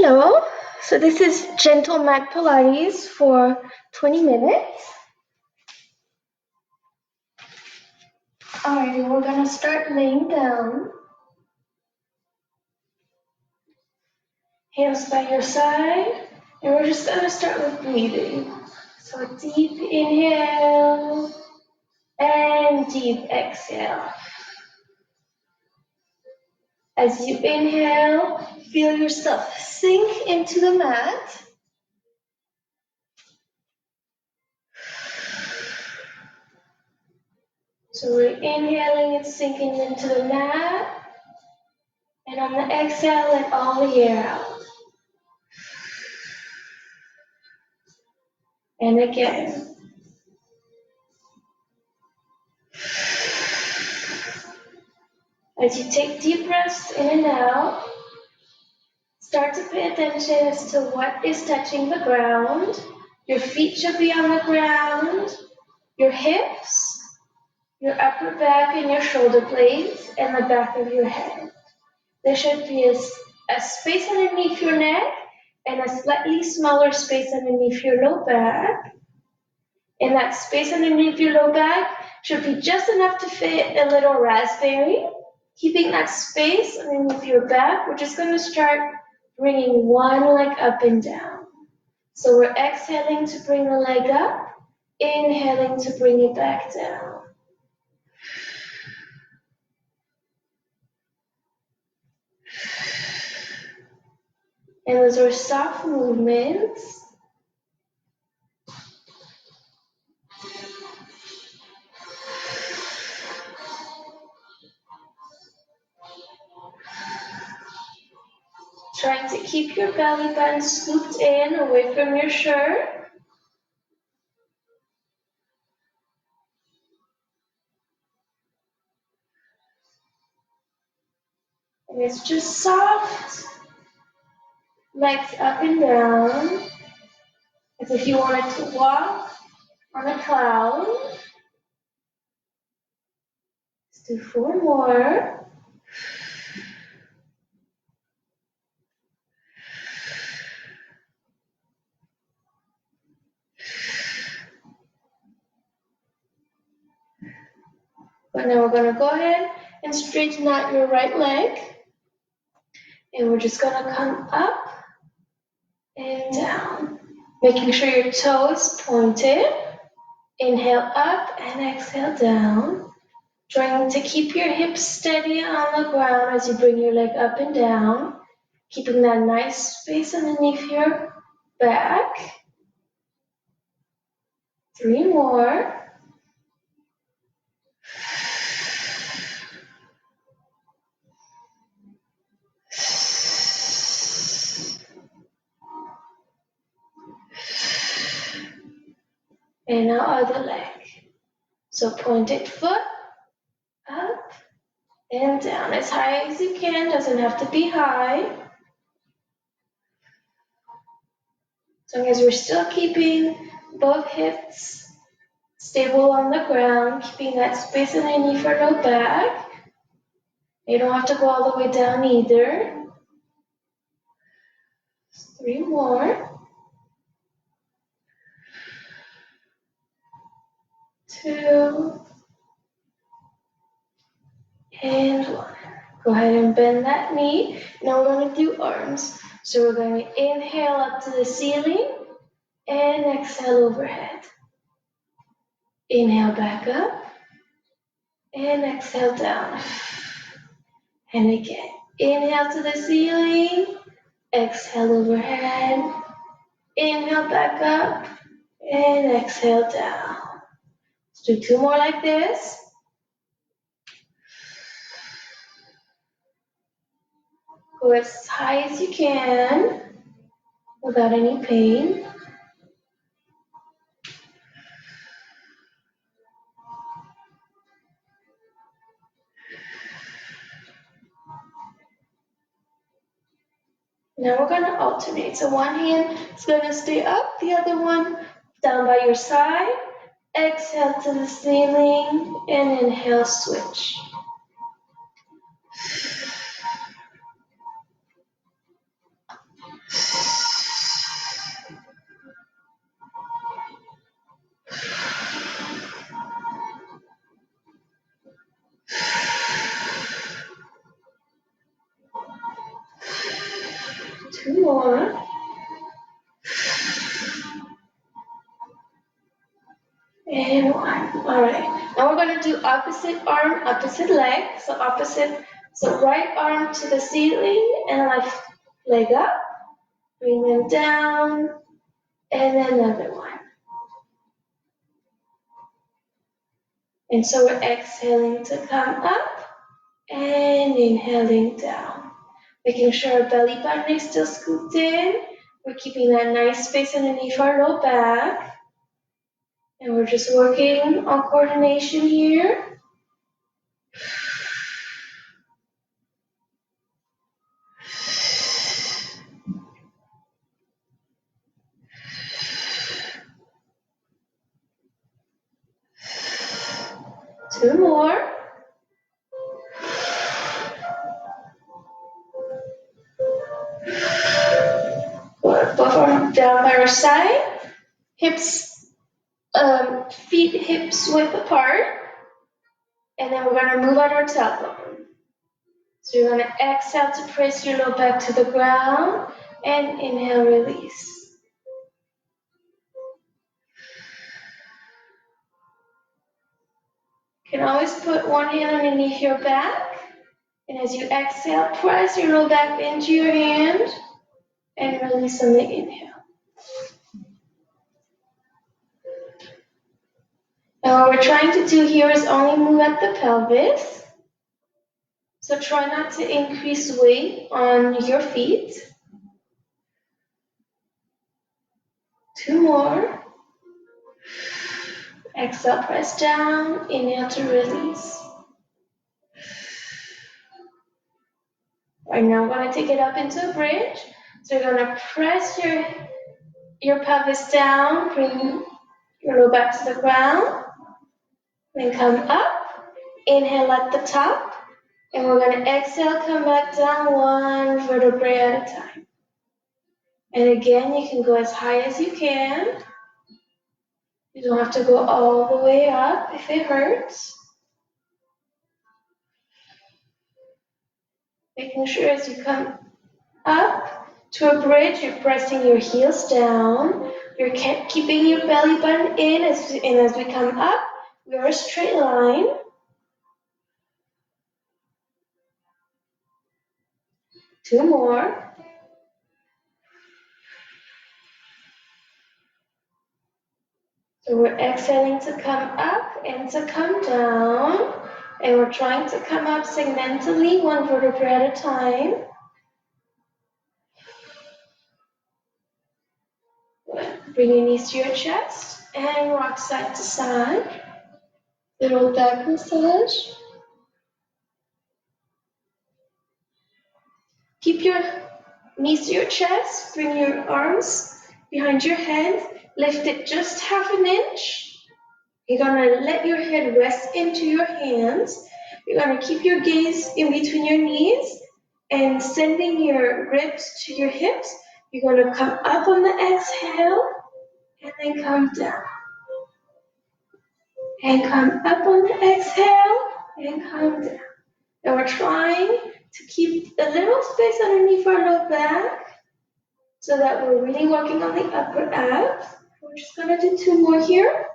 Hello, so this is Gentle Mat Pilates for 20 minutes. Alrighty, we're gonna start laying down. Hands by your side, and we're just gonna start with breathing. So deep inhale and deep exhale. As you inhale, feel yourself sink into the mat. So we're inhaling and sinking into the mat. And on the exhale, let all the air out. And again. As you take deep breaths in and out, start to pay attention as to what is touching the ground. Your feet should be on the ground, your hips, your upper back and your shoulder blades, and the back of your head. There should be a space underneath your neck and a slightly smaller space underneath your low back. And that space underneath your low back should be just enough to fit a little raspberry. Keeping that space underneath your back, we're just going to start bringing one leg up and down. So we're exhaling to bring the leg up, inhaling to bring it back down. And those are soft movements. Trying to keep your belly button scooped in away from your shirt. And it's just soft, legs up and down, as if you wanted to walk on a cloud. Let's do 4 more. But now we're going to go ahead and straighten out your right leg. And we're just going to come up and down, making sure your toe is pointed. Inhale up and exhale down. Trying to keep your hips steady on the ground as you bring your leg up and down. Keeping that nice space underneath your back. 3 more. And now other leg. So pointed foot, up and down as high as you can, doesn't have to be high. As long as we're still keeping both hips stable on the ground, keeping that space underneath your low back. You don't have to go all the way down either. 3 more. 2 and 1. Go ahead and bend that knee. Now we're going to do arms. So we're going to inhale up to the ceiling and exhale overhead. Inhale back up and exhale down. And again, inhale to the ceiling, exhale overhead, inhale back up and exhale down. Let's do 2 more like this. Go as high as you can without any pain. Now we're going to alternate. So one hand is going to stay up, the other one down by your side. Exhale to the ceiling and inhale, switch. more. And one. All right. Now we're going to do opposite arm, opposite leg. So opposite. So right arm to the ceiling and left leg up. Bring them down. And another one. And so we're exhaling to come up and inhaling down. Making sure our belly button is still scooped in. We're keeping that nice space underneath our low back. And we're just working on coordination here. Two more. Both arms down by our side. Hips, feet hips width apart. And then we're going to move on our tailbone. So you're going to exhale to press your low back to the ground. And inhale, release. You can always put one hand underneath your back. And as you exhale, press your low back into your hand. And release on the inhale. Now what we're trying to do here is only move at the pelvis. So try not to increase weight on your feet. Two more. Exhale, press down. Inhale to release. Right now we're going to take it up into a bridge. So you're going to press your pelvis down. Bring your low back to the ground. Then come up. Inhale at the top. And we're going to exhale, come back down one vertebrae at a time. And again, you can go as high as you can. You don't have to go all the way up if it hurts. Making sure as you come up to a bridge, you're pressing your heels down. You're keeping your belly button in, and as we come up, we're a straight line. Two more. So we're exhaling to come up and to come down. And we're trying to come up segmentally, one vertebrae at a time. Bring your knees to your chest and rock side to side. Little back massage. Keep your knees to your chest. Bring your arms behind your head. Lift it just half an inch. You're going to let your head rest into your hands. You're going to keep your gaze in between your knees and sending your ribs to your hips. You're going to come up on the exhale and then come down. And come up on the exhale and come down. And we're trying to keep a little space underneath our low back so that we're really working on the upper abs. We're just going to do two more here.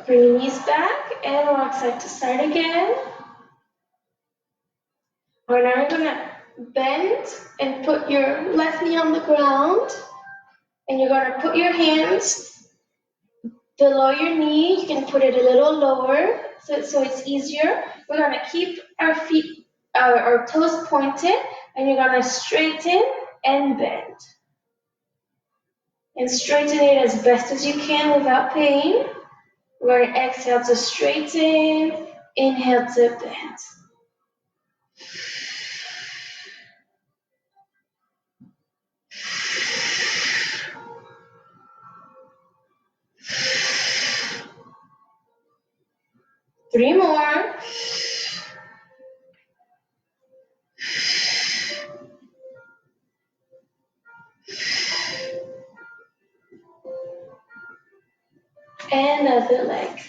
Bring your knees back and rock side to side again. All right, now we're going to bend and put your left knee on the ground. And you're going to put your hands below your knee. You can put it a little lower so it's easier. We're going to keep our feet, our toes pointed, and you're going to straighten and bend. And straighten it as best as you can without pain. We're going to exhale to straighten, inhale to bend. Three more. And other leg.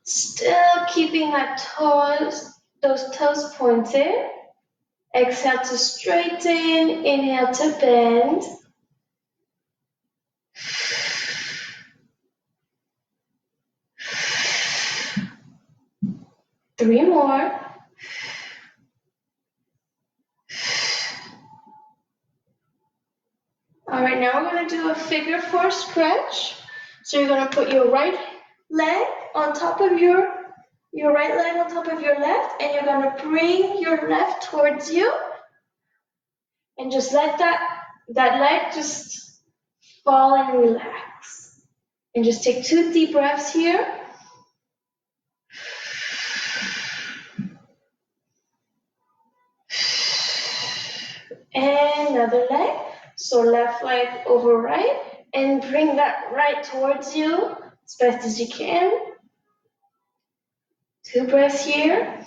Still keeping those toes pointed. Exhale to straighten, inhale to bend. Three more. All right, now we're going to do a figure four stretch. So you're going to put your right leg on top of your right leg on top of your left, and you're going to bring your left towards you, and just let that leg just fall and relax. And just take 2 deep breaths here. And another leg. So left leg over right, and bring that right towards you as best as you can. 2 breaths here.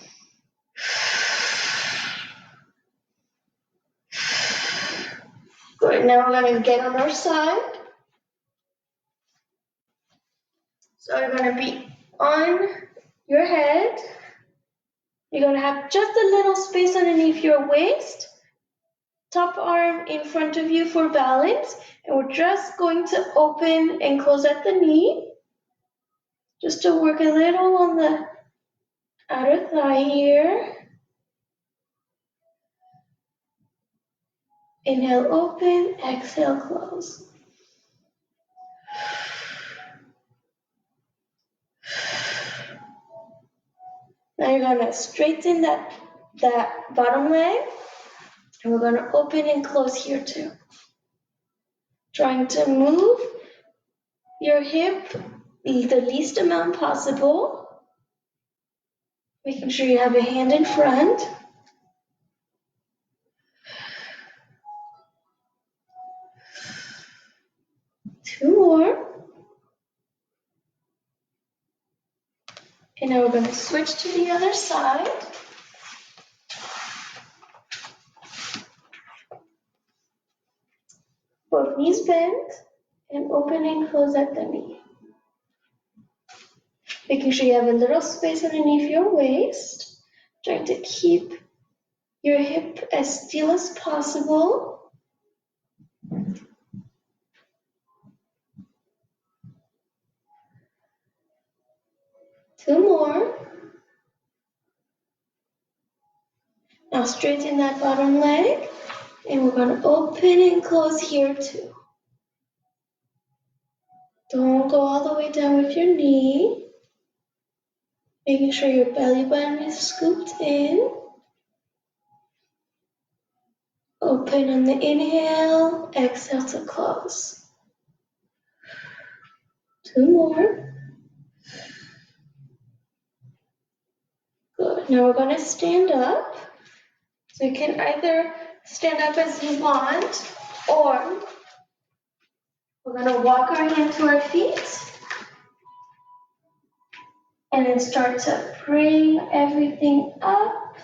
Good, now we're going to get on our side. So you're going to be on your head. You're going to have just a little space underneath your waist. Top arm in front of you for balance. And we're just going to open and close at the knee. Just to work a little on the outer thigh here. Inhale, open. Exhale, close. Now you're going to straighten that bottom leg. And we're going to open and close here too. Trying to move your hip the least amount possible. Making sure you have a hand in front. Two more. And now we're going to switch to the other side. Both knees bent and open and close at the knee. Making sure you have a little space underneath your waist. Trying to keep your hip as still as possible. Two more. Now straighten that bottom leg. And we're going to open and close here too. Don't go all the way down with your knee. Making sure your belly button is scooped in. Open on the inhale, exhale to close. Two more. Good. Now we're going to stand up. So you can either stand up as you want, or we're going to walk our hand to our feet. And then start to bring everything up.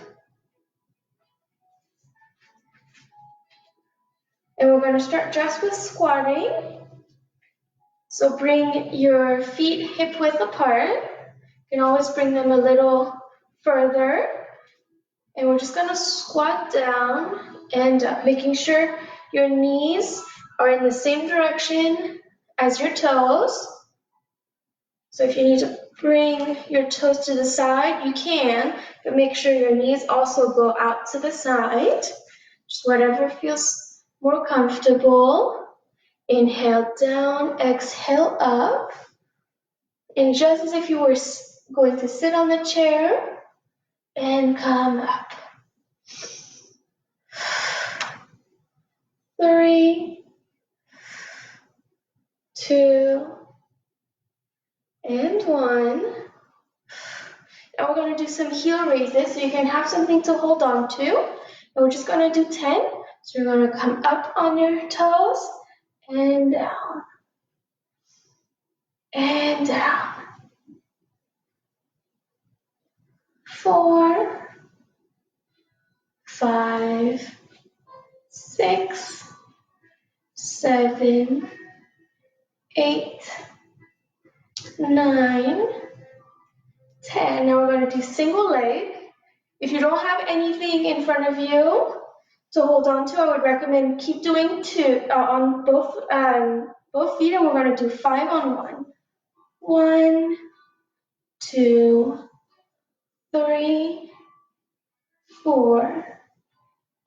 And we're going to start just with squatting. So bring your feet hip width apart. You can always bring them a little further. And we're just going to squat down and up, making sure your knees are in the same direction as your toes. So if you need to bring your toes to the side, you can, but make sure your knees also go out to the side. Just whatever feels more comfortable. Inhale down, exhale up. And just as if you were going to sit on the chair, and come up. 3, 2, and 1. Now we're going to do some heel raises so you can have something to hold on to. And we're just going to do 10. So you're going to come up on your toes and down. And down. 4, 5, 6, 7, 8, 9, 10. Now we're going to do single leg. If you don't have anything in front of you to hold on to, I would recommend keep doing 2 on both feet, and we're going to do 5 on 1. 1, 2, 3, 4,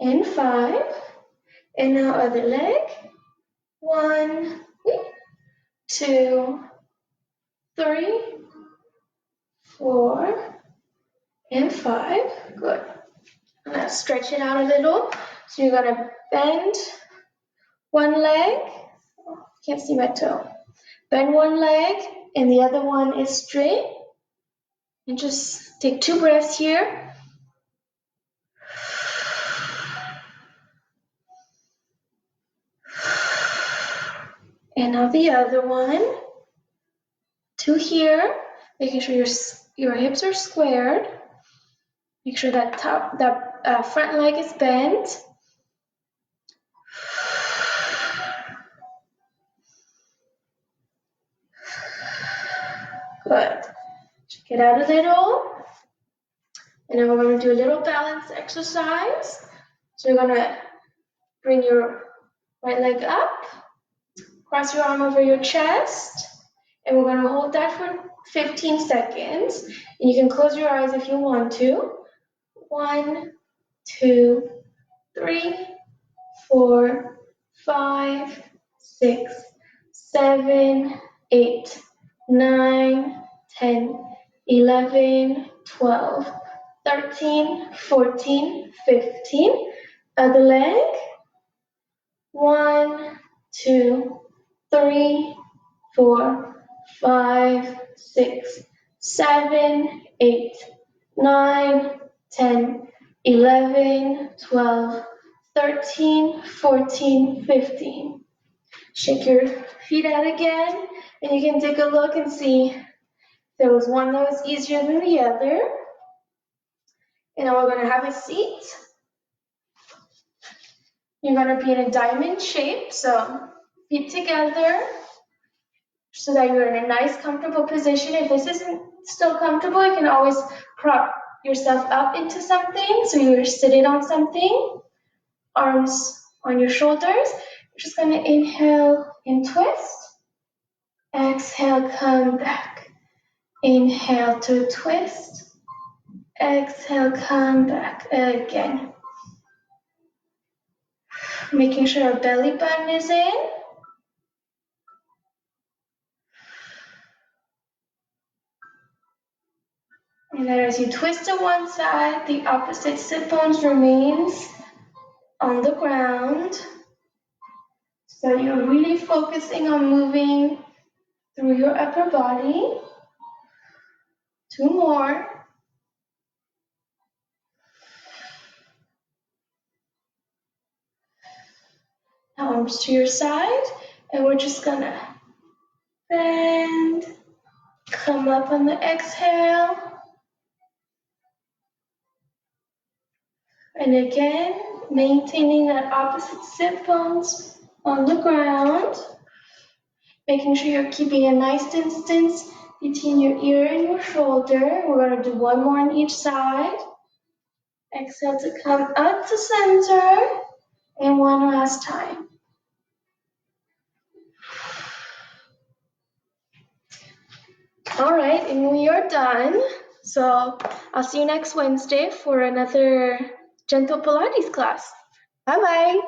and 5. And now other leg. 1, 2, 3, 4, and 5. Good. I'm going to stretch it out a little. So you're going to bend one leg. Can't see my toe. Bend one leg, and the other one is straight. And just take 2 breaths here. And now the other one. 2 here. Making sure your hips are squared. Make sure that front leg is bent. Good. Check it out a little. And then we're going to do a little balance exercise. So you're going to bring your right leg up, cross your arm over your chest, and we're going to hold that for 15 seconds. And you can close your eyes if you want to. 1, 2, 3, 4, 5, 6, 7, 8, 9, 10, 11, 12, 13, 14, 15. Other leg. 1, 2, 3, 4, 5, 6, 7, 8, 9, 10, 11, 12, 13, 14, 15. Shake your feet out again, and you can take a look and see if there was one that was easier than the other. And now we're going to have a seat. You're going to be in a diamond shape, so feet together so that you're in a nice, comfortable position. If this isn't still comfortable, you can always prop yourself up into something, so you're sitting on something, arms on your shoulders. You're just going to inhale and twist. Exhale, come back. Inhale to twist. Exhale, come back again. Making sure our belly button is in. And then as you twist to one side, the opposite sit bones remains on the ground. So you're really focusing on moving through your upper body. 2 more. Now arms to your side, and we're just gonna bend, come up on the exhale. And again, maintaining that opposite sit bones on the ground. Making sure you're keeping a nice distance between your ear and your shoulder. We're going to do 1 more on each side. Exhale to come up to center. And 1 last time. All right, and we are done. So I'll see you next Wednesday for another Gentle Pilates class. Bye-bye.